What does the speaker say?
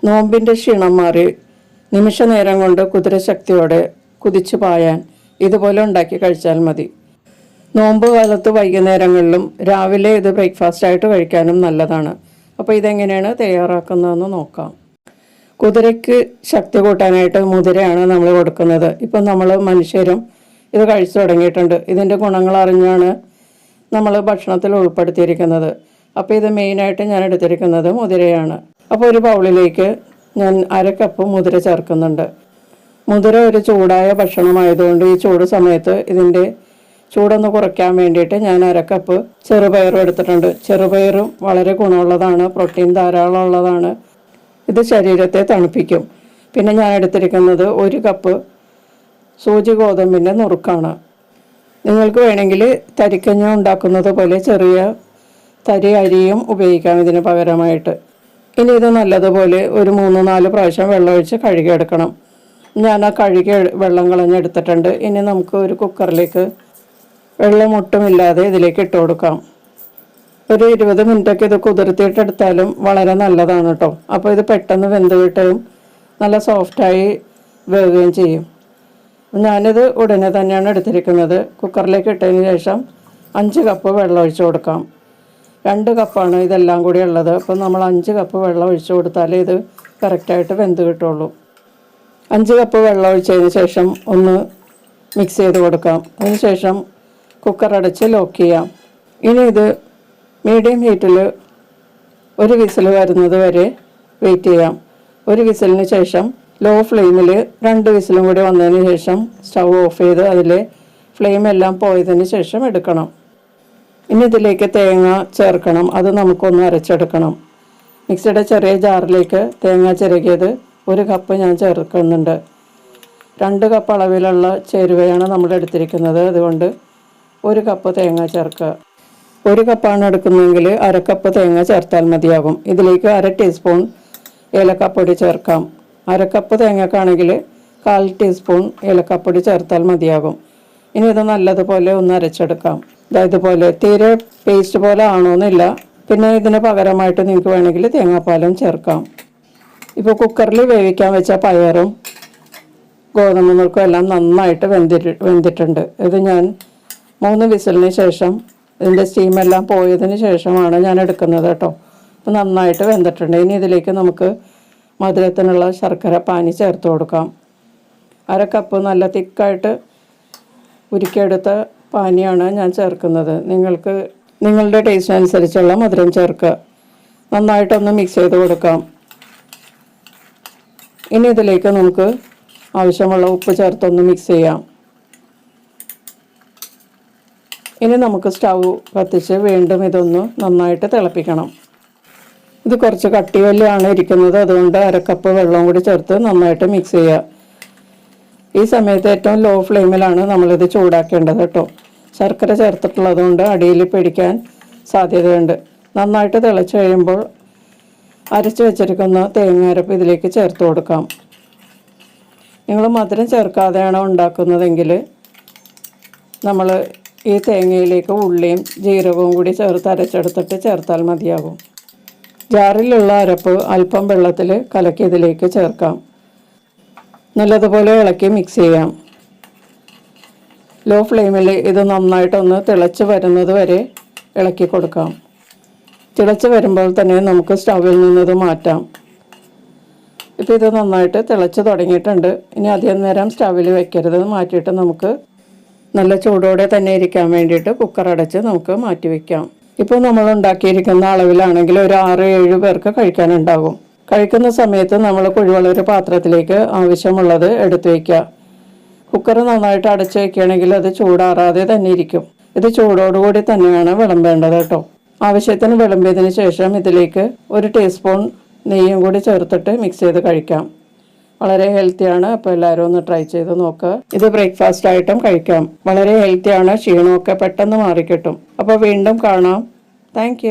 നോമ്പിൻ്റെ ക്ഷീണം മാറി നിമിഷ നേരം കൊണ്ട് കുതിരശക്തിയോടെ കുതിച്ചു പായാൻ ഇതുപോലെ ഉണ്ടാക്കി കഴിച്ചാൽ മതി. നോമ്പ് കാലത്ത് വൈകുന്നേരങ്ങളിലും രാവിലെ ഇത് ബ്രേക്ക്ഫാസ്റ്റായിട്ട് കഴിക്കാനും നല്ലതാണ്. അപ്പോൾ ഇതെങ്ങനെയാണ് തയ്യാറാക്കുന്നതെന്ന് നോക്കാം. കുതിരയ്ക്ക് ശക്തി കൂട്ടാനായിട്ട് മുതിരയാണ് നമ്മൾ കൊടുക്കുന്നത്. ഇപ്പം നമ്മൾ മനുഷ്യരും ഇത് കഴിച്ചു തുടങ്ങിയിട്ടുണ്ട്. ഇതിൻ്റെ ഗുണങ്ങൾ അറിഞ്ഞാണ് നമ്മൾ ഭക്ഷണത്തിൽ ഉൾപ്പെടുത്തിയിരിക്കുന്നത്. അപ്പോൾ ഇത് മെയിനായിട്ട് ഞാൻ എടുത്തിരിക്കുന്നത് മുതിരയാണ്. അപ്പോൾ ഒരു ബൗളിലേക്ക് ഞാൻ 1/2 കപ്പ് മുതിര ചേർക്കുന്നുണ്ട്. മുതിര ഒരു ചൂടായ ഭക്ഷണമായതുകൊണ്ട് ഈ ചൂട് സമയത്ത് ഇതിൻ്റെ ചൂടൊന്ന് കുറയ്ക്കാൻ വേണ്ടിയിട്ട് ഞാൻ 1/2 കപ്പ് ചെറുപയറും എടുത്തിട്ടുണ്ട്. ചെറുപയറും വളരെ ഗുണമുള്ളതാണ്, പ്രോട്ടീൻ ധാരാളം ഉള്ളതാണ്. ഇത് ശരീരത്തെ തണുപ്പിക്കും. പിന്നെ ഞാൻ എടുത്തിരിക്കുന്നത് 1 കപ്പ് സൂചി ഗോതമ്പിൻ്റെ നുറുക്കാണ്. നിങ്ങൾക്ക് വേണമെങ്കിൽ തരിക്കഞ്ഞ ഉണ്ടാക്കുന്നത് പോലെ ചെറിയ തരി അരിയും ഉപയോഗിക്കാം ഇതിന് പകരമായിട്ട്. ഇനി ഇത് നല്ലതുപോലെ ഒരു 3-4 പ്രാവശ്യം വെള്ളമൊഴിച്ച് കഴുകിയെടുക്കണം. ഞാൻ ആ കഴുകി വെള്ളം കളഞ്ഞെടുത്തിട്ടുണ്ട്. ഇനി നമുക്ക് ഒരു കുക്കറിലേക്ക് വെള്ളം ഒട്ടുമില്ലാതെ ഇതിലേക്ക് ഇട്ട് കൊടുക്കാം. ഒരു 20 മിനിറ്റൊക്കെ ഇത് കുതിർത്തിയിട്ടെടുത്താലും വളരെ നല്ലതാണ് കേട്ടോ. അപ്പോൾ ഇത് പെട്ടെന്ന് വെന്ത് കിട്ടുകയും നല്ല സോഫ്റ്റായി വേവുകയും ചെയ്യും. ഞാനിത് ഉടനെ തന്നെയാണ് എടുത്തിരിക്കുന്നത്. കുക്കറിലേക്ക് ഇട്ടതിന് ശേഷം 5 കപ്പ് വെള്ളം ഒഴിച്ച് കൊടുക്കാം. 2 കപ്പാണ് ഇതെല്ലാം കൂടി ഉള്ളത്. അപ്പോൾ നമ്മൾ 5 കപ്പ് വെള്ളം ഒഴിച്ച് കൊടുത്താലേ ഇത് കറക്റ്റായിട്ട് വെന്ത് കിട്ടുള്ളൂ. 5 കപ്പ് വെള്ളം ഒഴിച്ചതിന് ശേഷം ഒന്ന് മിക്സ് ചെയ്ത് കൊടുക്കാം. അതിന് ശേഷം കുക്കർ അടച്ച് ലോക്ക് ചെയ്യാം. ഇനി ഇത് മീഡിയം ഹീറ്റിൽ ഒരു വിസിൽ വരുന്നത് വരെ വെയിറ്റ് ചെയ്യാം. ഒരു വിസിലിന് ശേഷം ലോ ഫ്ലെയിമിൽ 2 വിസിലും കൂടി വന്നതിന് ശേഷം സ്റ്റൗ ഓഫ് ചെയ്ത് അതിലെ ഫ്ലെയിം എല്ലാം പോയതിന് ശേഷം എടുക്കണം. ഇനി ഇതിലേക്ക് തേങ്ങ ചേർക്കണം. അത് നമുക്കൊന്ന് അരച്ചെടുക്കണം. മിക്സിയുടെ ചെറിയ ജാറിലേക്ക് തേങ്ങ ചിരകിയത് 1 കപ്പ് ഞാൻ ചേർക്കുന്നുണ്ട്. 2 കപ്പ് അളവിലുള്ള ചേരുവയാണ് നമ്മൾ എടുത്തിരിക്കുന്നത്. അതുകൊണ്ട് 1 കപ്പ് തേങ്ങ ചേർക്കുക. 1 കപ്പാണ് എടുക്കുന്നതെങ്കിൽ 1/2 കപ്പ് തേങ്ങ ചേർത്താൽ മതിയാകും. ഇതിലേക്ക് 1/2 ടീസ്പൂൺ ഏലക്കാപ്പൊടി ചേർക്കാം. 1/2 കപ്പ് തേങ്ങക്കാണെങ്കിൽ 1/4 ടീസ്പൂൺ ഏലക്കാപ്പൊടി ചേർത്താൽ മതിയാകും. ഇനി ഇത് നല്ലതുപോലെ ഒന്ന് അരച്ചെടുക്കാം. ഇതുപോലെ തീരെ പേസ്റ്റ് പോലെ ആണോന്നില്ല. പിന്നെ ഇതിന് പകരമായിട്ട് നിങ്ങൾക്ക് വേണമെങ്കിൽ തേങ്ങാപ്പാലും ചേർക്കാം. ഇപ്പോൾ കുക്കറിൽ വേവിക്കാൻ വെച്ച പയറും ഗോതമ്പ് നുറുക്കും എല്ലാം നന്നായിട്ട് വെന്തിട്ടുണ്ട്. ഇത് ഞാൻ 3 വിസിലിന് ശേഷം ഇതിൻ്റെ സ്റ്റീമെല്ലാം പോയതിന് ശേഷമാണ് ഞാൻ എടുക്കുന്നത് കേട്ടോ. അപ്പോൾ നന്നായിട്ട് വെന്തിട്ടുണ്ട്. ഇനി ഇതിലേക്ക് നമുക്ക് മധുരത്തിനുള്ള ശർക്കര പാനി ചേർത്ത് കൊടുക്കാം. 1/2 കപ്പ് നല്ല തിക്കായിട്ട് ഉരുക്കിയെടുത്ത പാനിയാണ് ഞാൻ ചേർക്കുന്നത്. നിങ്ങൾക്ക് നിങ്ങളുടെ ടേസ്റ്റ് അനുസരിച്ചുള്ള മധുരം ചേർക്കുക. നന്നായിട്ടൊന്ന് മിക്സ് ചെയ്ത് കൊടുക്കാം. ഇനി ഇതിലേക്ക് നമുക്ക് ആവശ്യമുള്ള ഉപ്പ് ചേർത്തൊന്ന് മിക്സ് ചെയ്യാം. ഇനി നമുക്ക് സ്റ്റൗ കത്തിച്ച് വീണ്ടും ഇതൊന്ന് നന്നായിട്ട് തിളപ്പിക്കണം. ഇത് കുറച്ച് കട്ടിവല്ലാണ് ഇരിക്കുന്നത്. അതുകൊണ്ട് 1/2 കപ്പ് വെള്ളം കൂടി ചേർത്ത് നന്നായിട്ട് മിക്സ് ചെയ്യുക. ഈ സമയത്ത് ഏറ്റവും ലോ ഫ്ലെയിമിലാണ് നമ്മളിത് ചൂടാക്കേണ്ടത് കേട്ടോ. ശർക്കര ചേർത്തിട്ടുള്ളത് കൊണ്ട് അടിയിൽ പിടിക്കാൻ സാധ്യതയുണ്ട്. നന്നായിട്ട് തിളച്ച് കഴിയുമ്പോൾ അരച്ച് വെച്ചിരിക്കുന്ന തേങ്ങ അരപ്പ് ഇതിലേക്ക് ചേർത്ത് കൊടുക്കാം. നിങ്ങൾ മധുരം ചേർക്കാതെയാണ് ഉണ്ടാക്കുന്നതെങ്കിൽ നമ്മൾ ഈ തേങ്ങയിലേക്ക് ഉള്ളിയും ജീരകവും കൂടി ചേർത്ത് അരച്ചെടുത്തിട്ട് ചേർത്താൽ മതിയാകും. ജാറിലുള്ള അരപ്പ് അല്പം വെള്ളത്തിൽ കലക്കി ഇതിലേക്ക് ചേർക്കാം. നല്ലതുപോലെ ഇളക്കി മിക്സ് ചെയ്യാം. ലോ ഫ്ലെയിമിൽ ഇത് നന്നായിട്ടൊന്ന് തിളച്ച് വരുന്നത് വരെ ഇളക്കി കൊടുക്കാം. തിളച്ച് വരുമ്പോൾ തന്നെ നമുക്ക് സ്റ്റൗവിൽ നിന്നത് മാറ്റാം. ഇപ്പോൾ ഇത് നന്നായിട്ട് തിളച്ച് തുടങ്ങിയിട്ടുണ്ട്. ഇനി അധികം നേരം സ്റ്റൗവിൽ വെക്കരുത്. മാറ്റിയിട്ട് നമുക്ക് നല്ല ചൂടോടെ തന്നെ ഇരിക്കാൻ വേണ്ടിയിട്ട് കുക്കർ അടച്ച് നമുക്ക് മാറ്റി വയ്ക്കാം. ഇപ്പോൾ നമ്മൾ ഉണ്ടാക്കിയിരിക്കുന്ന അളവിലാണെങ്കിൽ ഒരു 6-7 പേർക്ക് കഴിക്കാനുണ്ടാകും. കഴിക്കുന്ന സമയത്ത് നമ്മൾ കുഴിവുള്ള ഒരു പാത്രത്തിലേക്ക് ആവശ്യമുള്ളത് എടുത്തു വയ്ക്കുക. കുക്കർ നന്നായിട്ട് അടച്ച് വയ്ക്കുകയാണെങ്കിൽ അത് ചൂടാറാതെ തന്നെ ഇരിക്കും. ഇത് ചൂടോടുകൂടി തന്നെയാണ് വിളമ്പേണ്ടത് കേട്ടോ. ആവശ്യത്തിന് വിളമ്പിയതിന് ശേഷം ഇതിലേക്ക് 1 ടീസ്പൂൺ നെയ്യും കൂടി ചേർത്തിട്ട് മിക്സ് ചെയ്ത് കഴിക്കാം. വളരെ ഹെൽത്തിയാണ്. അപ്പോൾ എല്ലാവരും ഒന്ന് ട്രൈ ചെയ്ത് നോക്കുക. ഇത് ബ്രേക്ക്ഫാസ്റ്റ് ആയിട്ടും കഴിക്കാം. വളരെ ഹെൽത്തിയാണ്. ക്ഷീണമൊക്കെ പെട്ടെന്ന് മാറിക്കിട്ടും. അപ്പോൾ വീണ്ടും കാണാം. താങ്ക്